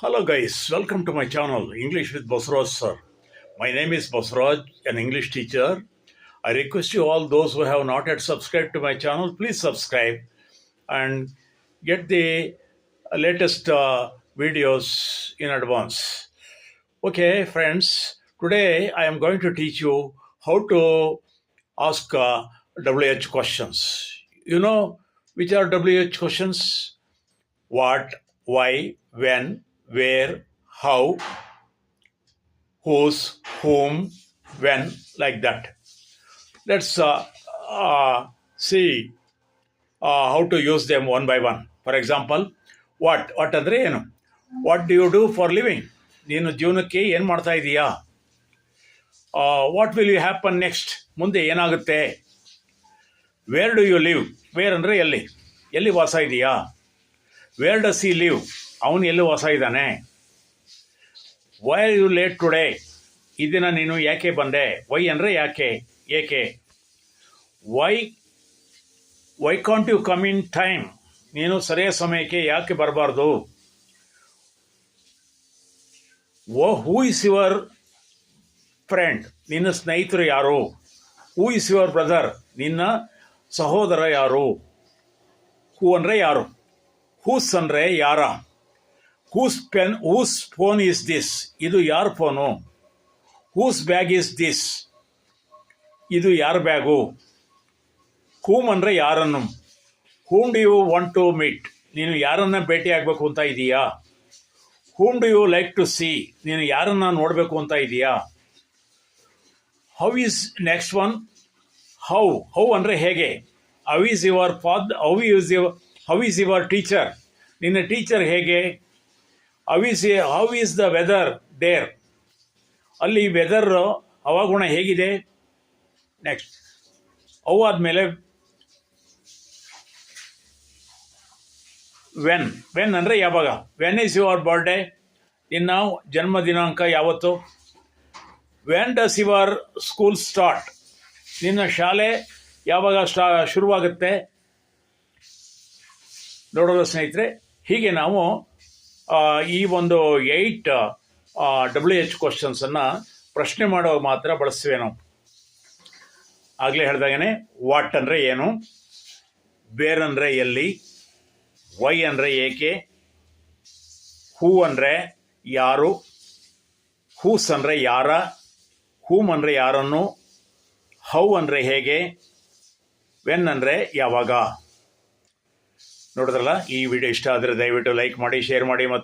Hello guys, welcome to my channel English with Basraj sir. My name is Basraj, an English teacher. I request you all those who have not yet subscribed to my channel, please subscribe and get the latest videos in advance. Okay friends, today I am going to teach you how to ask WH questions. You know which are WH questions? What, why, when, where, how, whose, whom, when, like that. Let's see how to use them one by one. For example, what ಅಂದರೆ ಏನು? What do you do for living? ನೀನು ಜೀವನಕ್ಕೆ ಏನು ಮಾಡ್ತಾ ಇದೀಯಾ? What will you happen next? ಮುಂದೆ ಏನಾಗುತ್ತೆ? Where do you live? Where ಅಂದರೆ ಎಲ್ಲಿ? ಎಲ್ಲಿ ವಾಸ ಇದೆಯಾ? Where does he live? ಅವನು ಎಲ್ಲಿ ವಾಸ ಇದ್ದಾನೆ? Why are you late today? ಈ ದಿನ ನೀನು ಯಾಕೆ ಬಂದೆ? ವೈ ಅಂದರೆ ಯಾಕೆ, ಏಕೆ? Why can't you come in time? ನೀನು ಸರಿಯಾದ ಸಮಯಕ್ಕೆ ಯಾಕೆ ಬರಬಾರ್ದು? Who is your friend? ನಿನ್ನ ಸ್ನೇಹಿತರು ಯಾರು? Who is your brother? ನಿನ್ನ ಸಹೋದರ ಯಾರು? ಹೂ ಅಂದರೆ ಯಾರು? ಹೂಸ್ ಅಂದರೆ ಯಾರ? Whose phone is this? ಇದು ಯಾರ phone? Whose bag is this? ಇದು ಯಾರ ಬ್ಯಾಗು? ಹೂಮ್ ಅಂದರೆ ಯಾರನ್ನು? Whom do you want to meet? ನೀನು ಯಾರನ್ನ ಭೇಟಿ ಆಗಬೇಕು ಅಂತ ಇದೀಯಾ? Whom do you like to C? ನೀನು ಯಾರನ್ನ ನೋಡಬೇಕು ಅಂತ ಇದೀಯಾ? How is next one? How ಅಂದರೆ ಹೇಗೆ? How is your father? How is your teacher? ನಿನ್ನ ಟೀಚರ್ ಹೇಗೆ? How is the weather there? ಅಲ್ಲಿ ವೆದರ್ ಹವಾಗುಣ ಹೇಗಿದೆ? ನೆಕ್ಸ್ಟ್ ಹೌ ಆದಮೇಲೆ ವೆನ್ ಅಂದರೆ ಯಾವಾಗ? When is your birthday? ನಿನ್ನ ಜನ್ಮ ದಿನಾಂಕ ಯಾವತ್ತು? When does your school start? ನಿನ್ನ ಶಾಲೆ ಯಾವಾಗ ಶುರುವಾಗುತ್ತೆ? ನೋಡೋದ ಸ್ನೇಹಿತರೆ, ಹೀಗೆ ನಾವು ಈ ಒಂದು 8 WH ಕ್ವಶನ್ಸನ್ನು ಪ್ರಶ್ನೆ ಮಾಡುವಾಗ ಮಾತ್ರ ಬಳಸ್ತೀವಿ ನಾವು. ಆಗಲೇ ಹೇಳಿದಾಗೇ ವಾಟ್ ಅಂದರೆ ಏನು, ವೇರ್ ಅಂದರೆ ಎಲ್ಲಿ, ವೈ ಅಂದರೆ ಏಕೆ, ಹೂ ಅಂದರೆ ಯಾರು, ಹೂಸ್ ಅಂದರೆ ಯಾರ, ಹೂಮ್ ಅಂದರೆ ಯಾರನ್ನು, ಹೌ ಅಂದರೆ ಹೇಗೆ, ವೆನ್ ಅಂದರೆ ಯಾವಾಗ. ನೋಡಿದ್ರಲ್ಲ, ಈ ವಿಡಿಯೋ ಇಷ್ಟ ಆದರೆ ದಯವಿಟ್ಟು ಲೈಕ್ ಮಾಡಿ, ಶೇರ್ ಮಾಡಿ ಮತ್ತು